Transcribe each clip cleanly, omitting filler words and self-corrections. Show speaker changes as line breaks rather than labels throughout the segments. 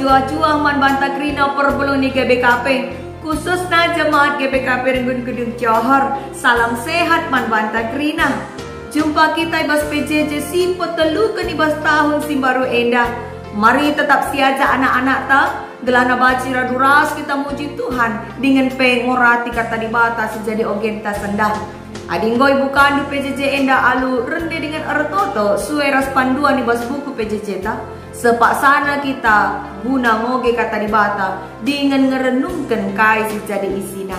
jua-jua man banta krina perbelum ni GBKP. Khususnya jemaat GBKP Renggun Gedung Johor. Salam sehat man banta krina. Jumpa kita ibas PJJ si petelu ke ibas tahun si baru endah. Mari tetap siaja anak-anak ta. Gelana baci raduras kita muji Tuhan dengan pengorati kata dibata sejadi ogenta sendah. Adinggoy bukan du PJJ enda alu rende dengan ertoto sueras panduan di bas buku PJJ ta. Sepak sana kita guna ngoge kata dibata dengan ngerenungkan kai sejadi isina.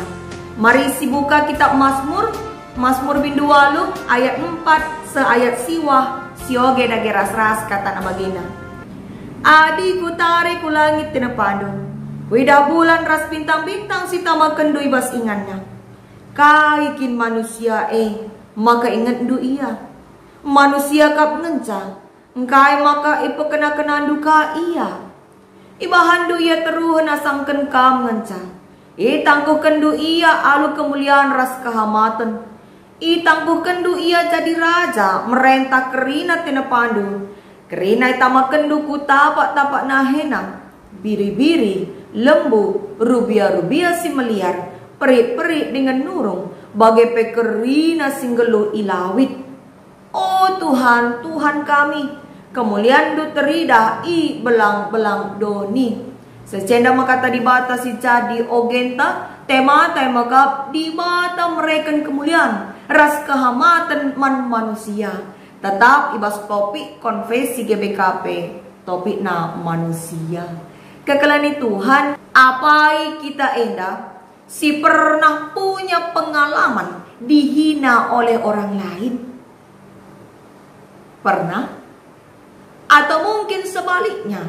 Mari si buka kitab Mazmur bindu walu ayat 4 seayat siwah sioge dage ras-ras kata nama gina. Adi ku tarik ku langit tina pandu. Wida bulan ras bintang-bintang si tama kendu ibas ingannya. Kaikin manusia maka ingat du iya. Manusia kap ngenca. Engkai maka ipo kena duka iya. Ibahan du iya teruh nasangken kam ngenca. Tangkuh kendu iya alu kemuliaan ras kehamatan. Tangkuh kendu iya jadi raja merentah kerina tina pandu. Kerina itama kendu ku tapak nahena. Biri-biri, lembu, rubia-rubia si meliar. Perik-perik dengan nurung. Bagai pekerina singgelu ilawit. Oh Tuhan, Tuhan kami. Kemuliaan du terida belang-belang doni. Secenda makata dibata si jadi ogenta. Tema kap dibata mereken kemuliaan. Ras kehamatan manusia. Tetap ibas topik konfesi GBKP. Topik na manusia. Kekelani Tuhan. Apai kita endah. Si pernah punya pengalaman dihina oleh orang lain. Pernah? Atau mungkin sebaliknya.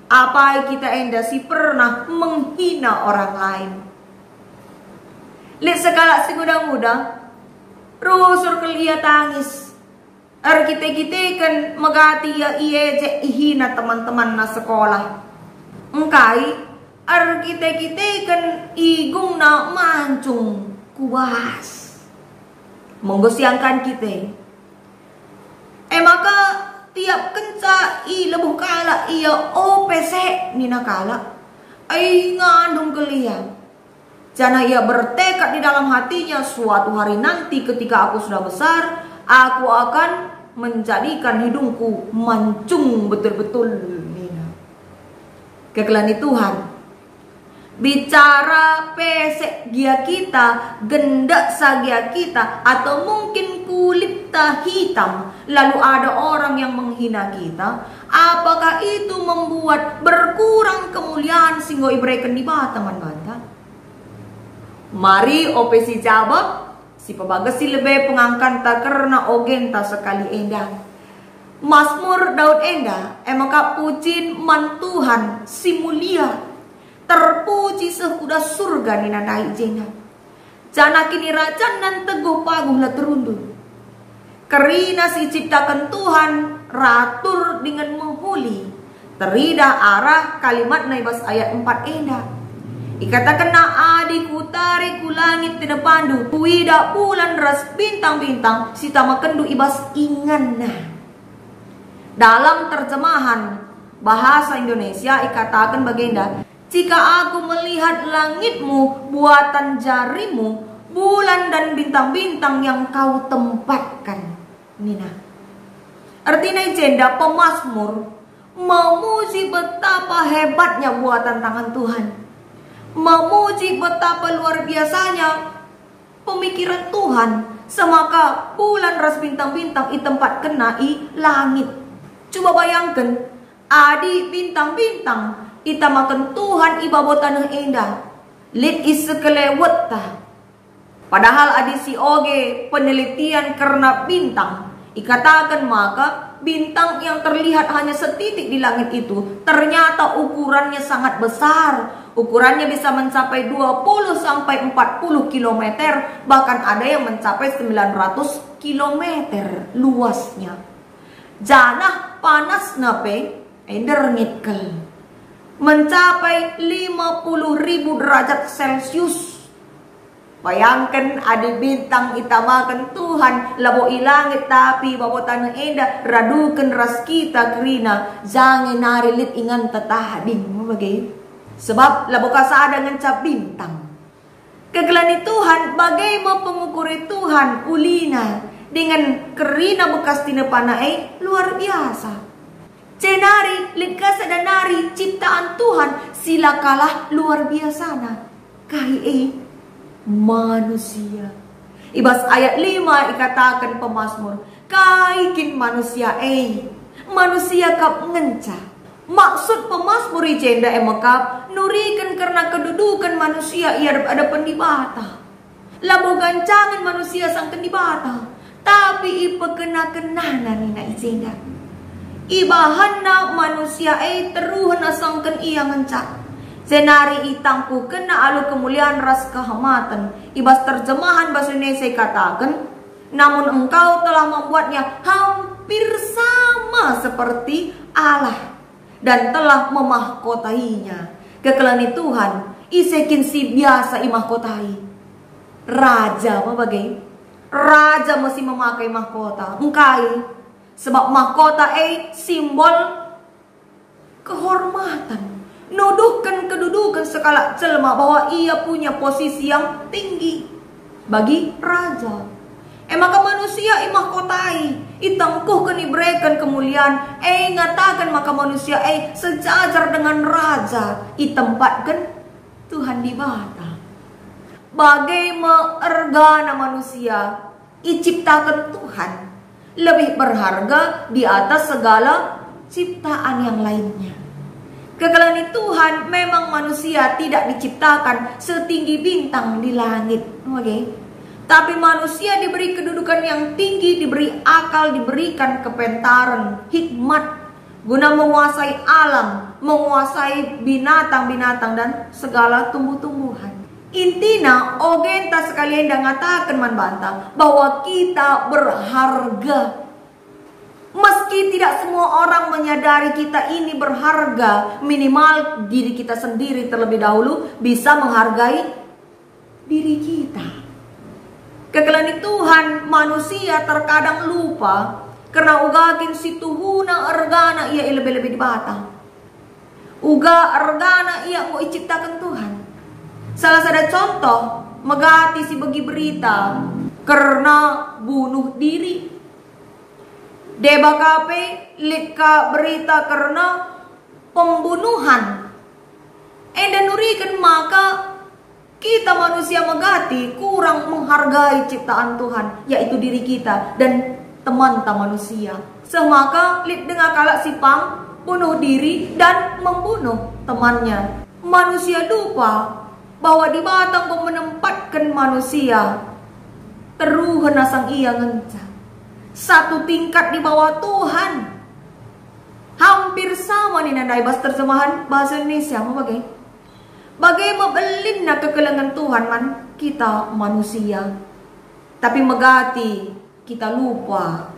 Apai kita endah si pernah menghina orang lain. Lihat sekala si muda-muda. Rusur kelia tangis. Kita kan megati ya je ihina teman-teman na sekolah. Engkai kita kan igung na mancung kuas. Menggosiangkan kita. Maka tiap kenca lebuh kala iya OPC nina kala. Ngandung kelia. Jana ia bertekad di dalam hatinya suatu hari nanti ketika aku sudah besar, aku akan menjadikan hidungku mancung betul-betul. Kekelani Tuhan. Bicara pesek gia kita, gendak sagia kita, atau mungkin kulit ta hitam, lalu ada orang yang menghina kita, apakah itu membuat berkurang kemuliaan singgo ibreken di teman banta? Mari opesi jawab. Si pebagas si lebih pengangkan tak karena ogenta sekali endah. Mazmur Daud endah. Maka pujiin man Tuhan si mulia. Terpuji sekuda surga ni nandai jena. Jana kini raja nan teguh paguh lah terundur. Kerina si ciptakan Tuhan ratur dengan menghuli. Terida arah kalimat naibas ayat 4 endah. Ikatakan na adiku tarik ku langit tina pandu. Wida bulan ras bintang-bintang. Si tama kendu ibas ingan na. Dalam terjemahan bahasa Indonesia ikatakan bagenda. Jika aku melihat langitmu, buatan jarimu, bulan dan bintang-bintang yang kau tempatkan. Nina. Artinya jenda pemazmur memuji betapa hebatnya buatan tangan Tuhan. Memuji betapa luar biasanya pemikiran Tuhan. Semaka bulan ras bintang-bintang i tempat kena i langit. Coba bayangkan, adi bintang-bintang ita makan Tuhan ibabotan endah. Lit isekelewet ta. Padahal adi si oge penelitian karena bintang. Ikatakan maka bintang yang terlihat hanya setitik di langit itu ternyata ukurannya sangat besar. Ukurannya bisa mencapai 20 sampai 40 km, bahkan ada yang mencapai 900 km luasnya. Janah panas nape enderngitkel mencapai 50.000 derajat Celcius. Bayangkan ada bintang itamakan Tuhan, labo ilangit tapi babo tanah enda radukan ras kita kerina jangan narilit ingan tatahading mabagay. Sebab labo kasada ngan cap bintang. Kegelani Tuhan bagai mau pengukuri Tuhan ulina dengan kerina bekas tinapanae luar biasa. Cenari lekas ada nari ciptaan Tuhan sila kalah luar biasa na kai manusia. Ibas ayat 5 ikatakan pemazmur, kaikin manusia manusia kap ngenca. Maksud pemazmur jenda emakap nurikan karena kedudukan manusia ia ada pendibata. Labo gancangan manusia sang pendibata, tapi ipekena-kenana nina jenda. Ibahana manusia teruhan asangkan ia ngenca. Senari itangku kena alu kemuliaan ras kehormatan. Ibas terjemahan bahasa Indonesia katakan, namun engkau telah membuatnya hampir sama seperti Allah dan telah memahkotainya. Kekelani Tuhan isekin si biasa imahkotai. Raja mabagai? Raja mesti memakai mahkota. Engkai sebab mahkota simbol kehormatan. Nuduhkan kedudukan sekala celma bahwa ia punya posisi yang tinggi bagi raja. Maka manusia imahkotai, itangkuhkan ibrekan kemuliaan, ngatakan maka manusia sejajar dengan raja, itempatkan Tuhan di bata. Bagaimana ergana manusia iciptakan Tuhan lebih berharga di atas segala ciptaan yang lainnya. Kegelani Tuhan memang manusia tidak diciptakan setinggi bintang di langit, tapi manusia diberi kedudukan yang tinggi, diberi akal, diberikan kepintaran, hikmat, guna menguasai alam, menguasai binatang-binatang dan segala tumbuh-tumbuhan. Intina, ogenta sekalian dan ngatakan manbanta bahwa kita berharga. Meski tidak semua orang menyadari kita ini berharga, minimal diri kita sendiri terlebih dahulu bisa menghargai diri kita. Kegelani Tuhan manusia terkadang lupa karena ugakin si tuhuna ergana ia lebih-lebih di batang. Uga ergana ia mau iciptakan Tuhan. Salah satu contoh megati si bagi berita karena bunuh diri. Debakape lika berita karena pembunuhan. Dan nurikan maka kita manusia megati kurang menghargai ciptaan Tuhan, yaitu diri kita dan teman-teman manusia. Semaka lid dengan kalak sipang bunuh diri dan membunuh temannya. Manusia lupa bahwa di batang menempatkan manusia teruhan nasang ia ngenca. Satu tingkat di bawah Tuhan. Hampir sama nih nandai bahasa terjemahan bahasa Indonesia. Bagaimana belin na kekelengan Tuhan man kita manusia. Tapi megati kita lupa.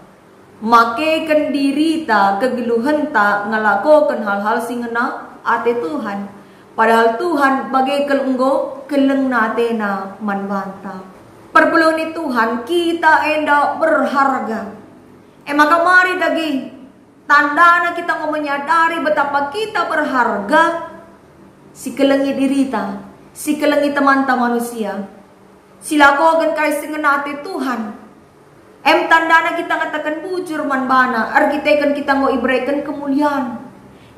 Makekan diri ta kegeluhan ta ngelakokan hal-hal singena ate Tuhan. Padahal Tuhan bagai kelenggo keleng natena manbanta. Perpeloni Tuhan kita enda berharga. Maka mari dagi tandana kita menyadari betapa kita berharga. Si kelengi dirita, si kelengi teman-teman manusia. Silakogan kay singenate Tuhan. Tandana kita ngatakan bujur manbana, argitekan kita ngo ibrekan kemuliaan.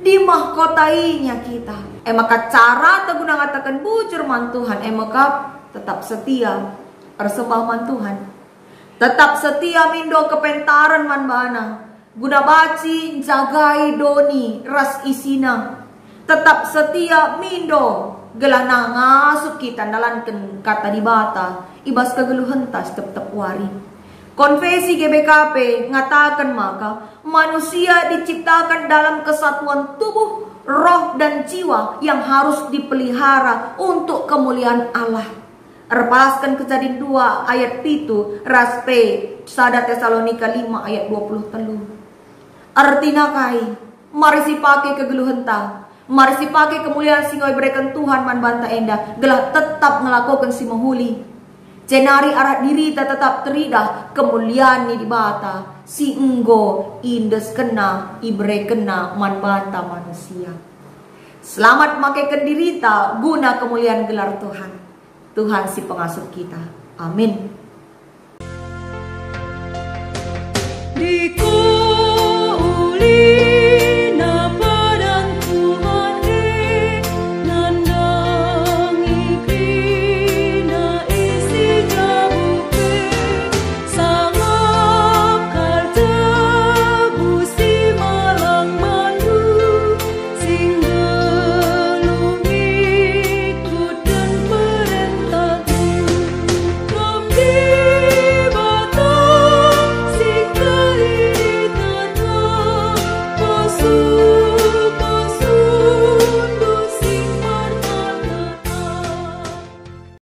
Di mahkotainya kita. Maka cara taguna ngatakan bujur man Tuhan, maka tetap setia. Persembah man Tuhan. Tetap setia mindo kepentaran man bana. Guna baci jagai doni ras isina. Tetap setia mindo gelana ngasuk kita nalankan kata di bata. Ibas kegeluhan tas tetap wari. Konfesi GBKP ngatakan maka manusia diciptakan dalam kesatuan tubuh, roh dan jiwa yang harus dipelihara untuk kemuliaan Allah. Erpaskan Kejadian 2 ayat 7 raspe sada Tesalonika 5 ayat 20 artinya kai mari si pakai kegeluhan ta, mari si pakai kemuliaan singoy berikan Tuhan man banta enda gelah tetap melakukan si menghuli Cenari arat diri ta tetap teridah kemuliaan ni di bata. Si enggo indes kena ibre kena man bata manusia. Selamat makaikan diri ta guna kemuliaan gelar Tuhan. Tuhan si pengasuh kita. Amin.